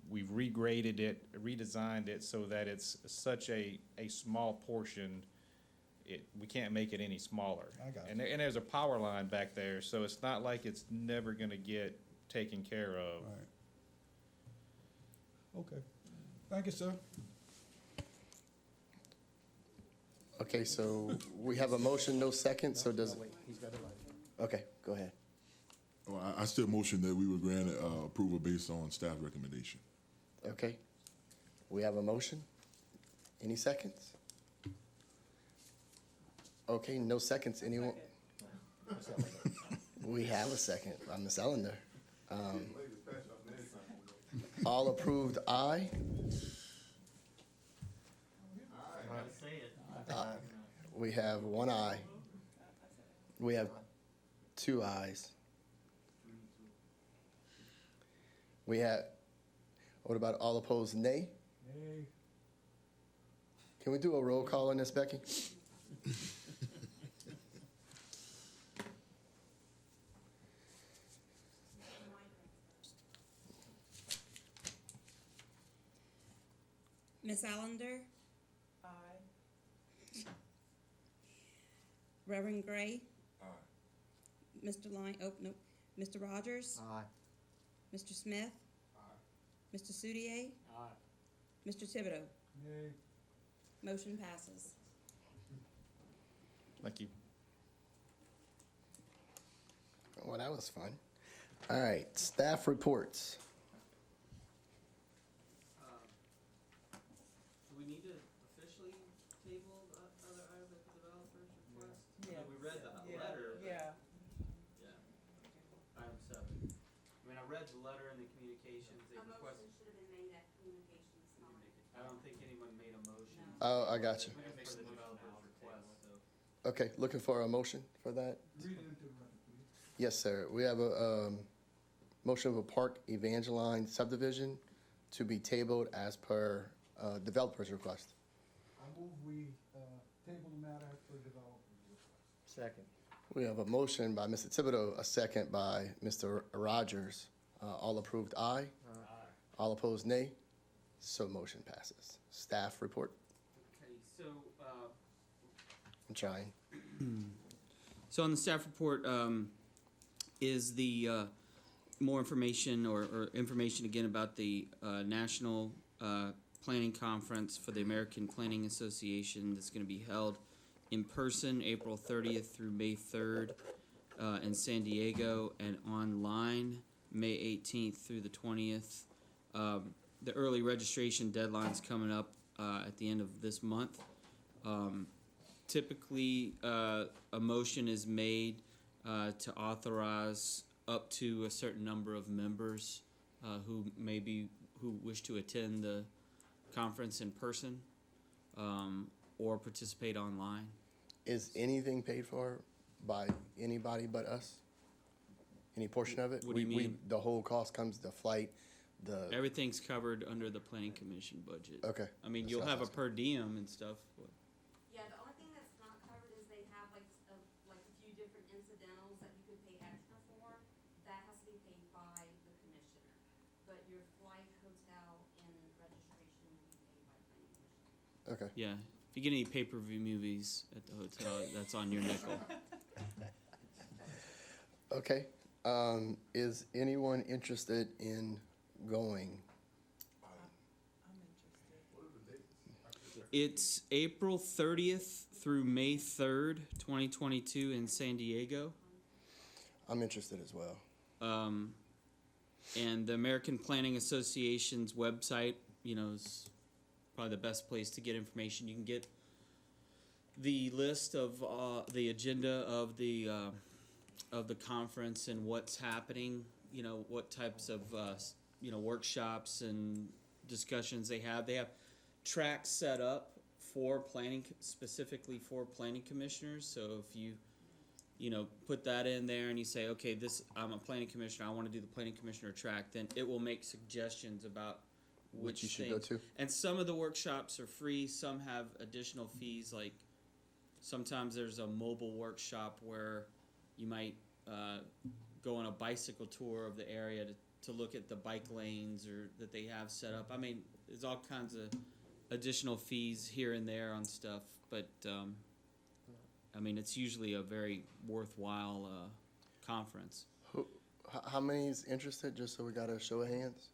we've regraded it, redesigned it so that it's such a small portion. We can't make it any smaller. I got And there's a power line back there, so it's not like it's never gonna get taken care of. Right. Okay. Thank you, sir. Okay, so we have a motion, no second, so does, okay, go ahead. Well, I still motion that we would grant approval based on staff recommendation. Okay. We have a motion. Any seconds? Okay, no seconds. Anyone? We have a second by Ms. Ellender. All approved, aye. We have one aye. We have two ayes. We have, what about all opposed, nay? Nay. Can we do a roll call on this, Becky? Ms. Allender? Aye. Reverend Gray? Aye. Mr. Mr. Rogers? Aye. Mr. Smith? Aye. Mr. Soudier? Aye. Mr. Thibodeau? Nay. Motion passes. Thank you. Well, that was fun. All right, staff reports. Do we need to officially table the other item at the developer's request? Yeah. We read the Yeah, letter. but- yeah. Yeah. Item 7. I mean, I read the letter and the communications. They A requested. motion should have been made at communications, not. I don't think anyone made a motion. Oh, I got you. For the developer's request, so. Okay, looking for a motion for that? Read it into the record, please. Yes, sir. We have a motion of a Park Evangeline subdivision to be tabled as per developer's request. I move we table the matter for developers request. Second. We have a motion by Mr. Thibodeau, a second by Mr. Rogers. All approved, aye. All opposed, nay. So motion passes. Staff report. Okay, so, I'm trying. So on the staff report, is the, more information or information again about the, National, Planning Conference for the American Planning Association that's gonna be held in person, April 30th through May 3rd, in San Diego, and online, May 18th through the 20th. The early registration deadline's coming up, at the end of this month. Typically, a motion is made to authorize up to a certain number of members who wish to attend the conference in person or participate online. Is anything paid for by anybody but us? Any portion of it? What do you mean? The whole cost comes, the flight, the, Everything's covered under the planning commission budget. okay. I mean, That's you'll what I have a was per diem and stuff. Yeah, the only thing that's not covered is they have like a few different incidentals that you could pay extra for. That has to be paid by the commissioner. But your flight, hotel, and registration will be paid by planning commission. Okay. Yeah, if you get any pay-per-view movies at the hotel, that's on your nickel. Okay. Is anyone interested in going? It's April 30th through May 3rd, 2022 in San Diego. I'm interested as well. And the American Planning Association's website, is probably the best place to get information. You can get the list of the agenda of the conference and what's happening. What types of workshops and discussions they have. They have tracks set up for planning, specifically for planning commissioners. So if you put that in there and you say, okay, I'm a planning commissioner, I want to do the planning commissioner track, then it will make suggestions about Which you should things. go to. And some of the workshops are free, some have additional fees, like sometimes there's a mobile workshop where you might go on a bicycle tour of the area to look at the bike lanes or that they have set up. I mean, there's all kinds of additional fees here and there on stuff, but I mean, it's usually a very worthwhile conference. How many is interested, just so we got a show of hands?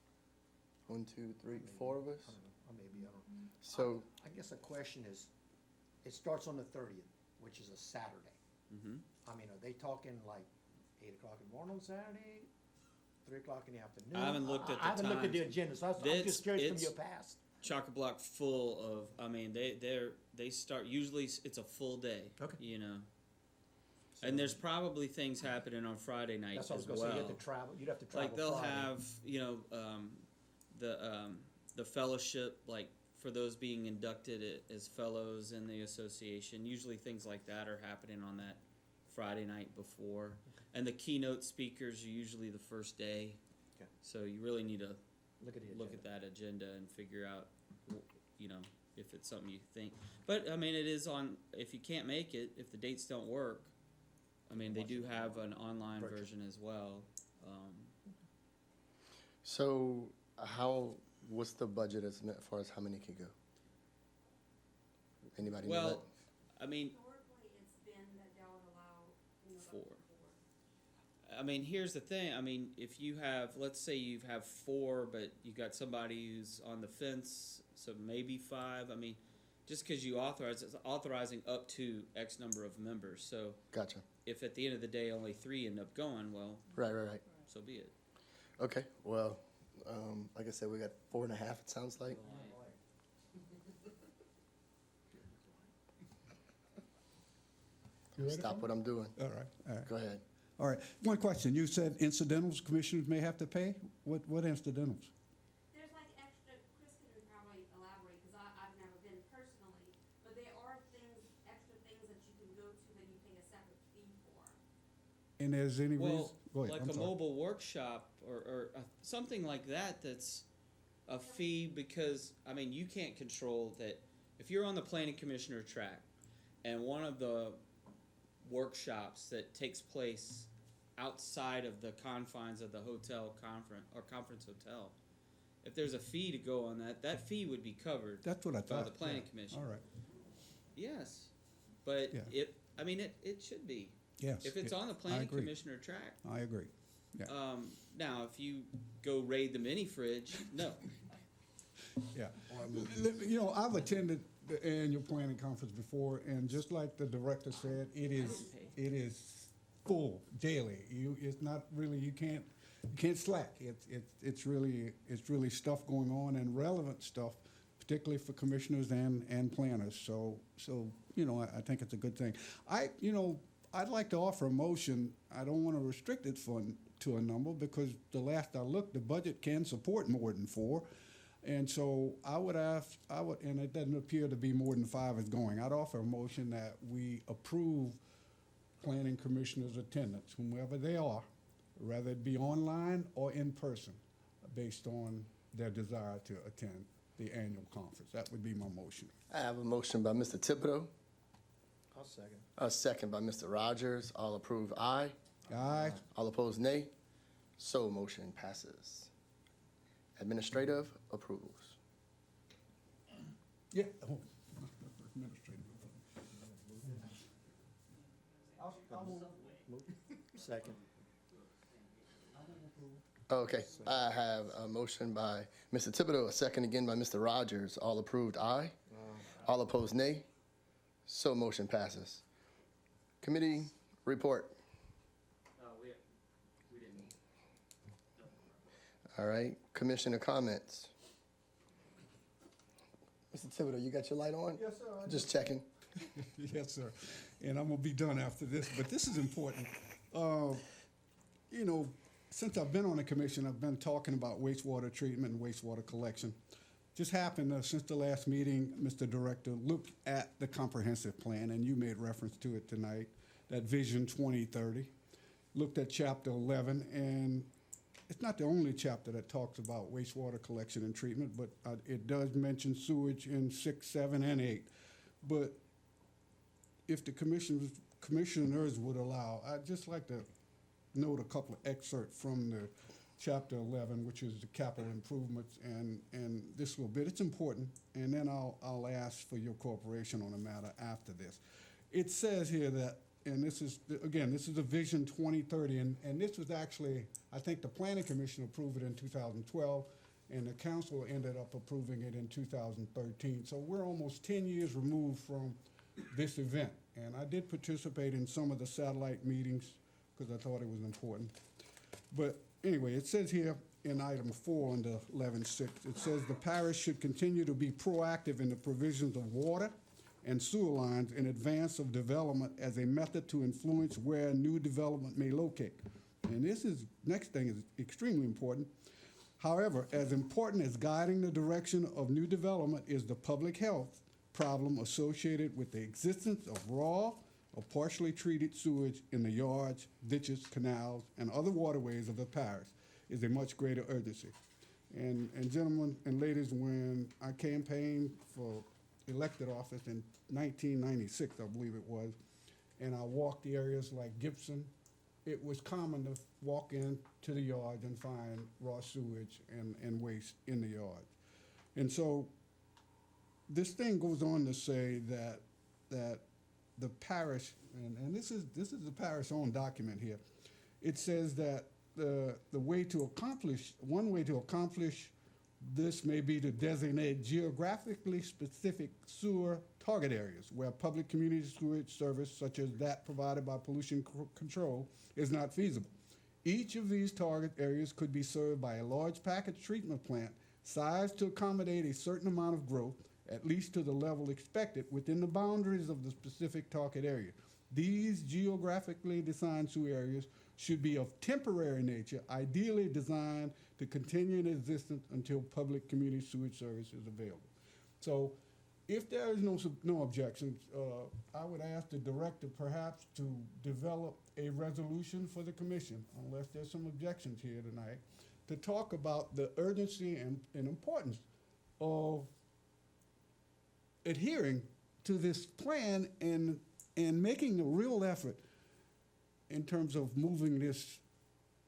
1, 2, 3, 4 of us? I don't know, maybe, I don't know. So, I guess the question is, it starts on the 30th, which is a Saturday. Mm-hmm. I mean, are they talking like 8 o'clock in the morning on Saturday, 3 o'clock in the afternoon? I haven't looked at the I haven't looked at the times. agenda, so I'm just curious from your past. Chock-a-block full of, I mean, they start, usually it's a full day. Okay. And there's probably things happening on Friday night That's what I was as gonna well. say, you have to travel, you'd have to travel Like they'll Friday. have, the fellowship, like for those being inducted as fellows in the association, usually things like that are happening on that Friday night before. And the keynote speakers are usually the first day. Okay. So you really need to Look at that agenda and figure out, if it's something you think. But, I mean, it is on, if you can't make it, if the dates don't work, I mean, they do have an online version as well. so what's the budget as far as how many can go? Anybody know that? Well, I mean, Historically, it's been that y'all would allow, up to 4. I mean, here's the thing. I mean, if you have, let's say you have 4, but you got somebody who's on the fence, so maybe 5. I mean, just because you authorize, it's authorizing up to X number of members. So Gotcha. if at the end of the day only 3 end up going, well, Right. so be it. Okay, well, like I said, we got 4.5, it sounds like. You ready Stop for what I'm doing. All right. Go ahead. All right, one question, you said incidentals commissioners may have to pay? What incidentals? There's like extra, Chris can probably elaborate, because I've never been personally, but there are extra things that you can go to that you pay a separate fee for. And there's any reason? Well, Go ahead, like I'm a sorry. mobile workshop or something like that's a fee because, I mean, you can't control that. If you're on the planning commissioner track and one of the workshops that takes place outside of the confines of the hotel conference hotel, if there's a fee to go on that fee would be covered That's what I by thought. the planning yeah. commission. All right, Yes, but Yeah. it should be. yes. If it's yeah, on the I planning agree. commissioner track. I agree, yeah, Now, if you go raid the mini fridge, no. yeah. I've attended the annual planning conference before, and just like the director said, it is full daily. It's not really, you can't slack. It's really stuff going on and relevant stuff, particularly for commissioners and planners. So I think it's a good thing. I'd like to offer a motion. I don't want to restrict it to a number because the last I looked, the budget can support more than 4. And so I would, and it doesn't appear to be more than 5 is going. I'd offer a motion that we approve planning commissioners' attendance, whomever they are, whether it be online or in person, based on their desire to attend the annual conference. That would be my motion. I have a motion by Mr. Thibodeau, I'll second. a second by Mr. Rogers. All approve, aye. Aye. All opposed, nay. So motion passes. Administrative approvals. Yeah. Oh, administrative. Second. Okay, I have a motion by Mr. Thibodeau, a second again by Mr. Rogers. All approved, aye. All opposed, nay. So motion passes. Committee report. We didn't. All right, commissioner comments. Mr. Thibodeau, you got your light on? Yes, sir. Just checking. Yes, sir. And I'm gonna be done after this, but this is important. Since I've been on the commission, I've been talking about wastewater treatment and wastewater collection. Just happened since the last meeting, Mr. Director, looked at the comprehensive plan, and you made reference to it tonight. that Vision 2030. Looked at Chapter 11, and it's not the only chapter that talks about wastewater collection and treatment, but it does mention sewage in 6, 7, and 8. But if the commissioners would allow, I'd just like to note a couple of excerpts from the Chapter 11, which is the capital improvements, and this little bit. It's important, and then I'll ask for your cooperation on the matter after this. It says here that, and this is, again, this is a Vision 2030, and this was actually, I think the Planning Commission approved it in 2012, and the council ended up approving it in 2013. So we're almost 10 years removed from this event. And I did participate in some of the satellite meetings because I thought it was important. But anyway, it says here in item 4 under 11.6, it says the parish should continue to be proactive in the provisions of water and sewer lines in advance of development as a method to influence where new development may locate. And this is, next thing is extremely important. However, as important as guiding the direction of new development is the public health problem associated with the existence of raw or partially treated sewage in the yards, ditches, canals, and other waterways of the parish is a much greater urgency. And gentlemen and ladies, when I campaigned for elected office in 1996, I believe it was, and I walked the areas like Gibson, it was common to walk into the yards and find raw sewage and waste in the yard. And so this thing goes on to say that the parish, and this is the parish own document here, it says that the way to accomplish, one way to accomplish this may be to designate geographically specific sewer target areas where public community sewage service, such as that provided by pollution control, is not feasible. Each of these target areas could be served by a large package treatment plant sized to accommodate a certain amount of growth, at least to the level expected within the boundaries of the specific target area. These geographically designed sewer areas should be of temporary nature, ideally designed to continue in existence until public community sewage service is available. So if there is no objections, I would ask the director perhaps to develop a resolution for the commission, unless there's some objections here tonight, to talk about the urgency and importance of adhering to this plan and making a real effort in terms of moving this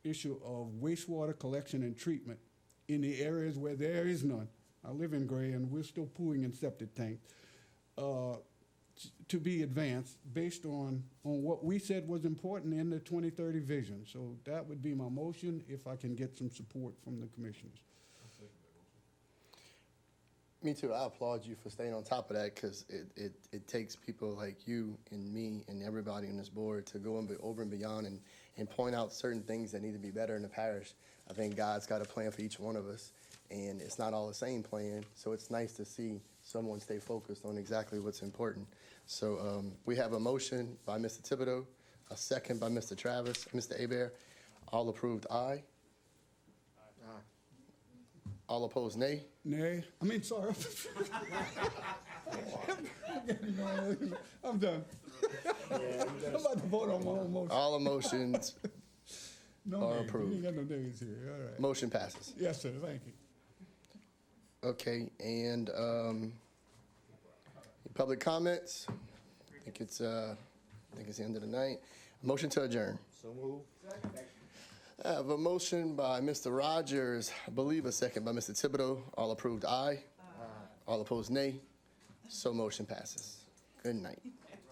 issue of wastewater collection and treatment in the areas where there is none. I live in Gray, and we're still pooling in septic tanks, to be advanced based on what we said was important in the 2030 vision. So that would be my motion if I can get some support from the commissioners. Me too. I applaud you for staying on top of that, because it takes people like you and me and everybody on this board to go over and beyond and point out certain things that need to be better in the parish. I think God's got a plan for each one of us, and it's not all the same plan. So it's nice to see someone stay focused on exactly what's important. So we have a motion by Mr. Thibodeau, a second by Mr. Travis. Mr. Hebert, all approved, aye. All opposed, nay. Nay. I mean, sorry. I'm done. I'm about to vote on my own motion. All emotions no are nays. approved. You ain't got no nays here. All right. Motion passes. Yes, sir. Thank you. Okay, and public comments. I think it's the end of the night. Motion to adjourn. So move. I have a motion by Mr. Rogers, I believe a second by Mr. Thibodeau. All approved, aye. All opposed, nay. So motion passes. Good night.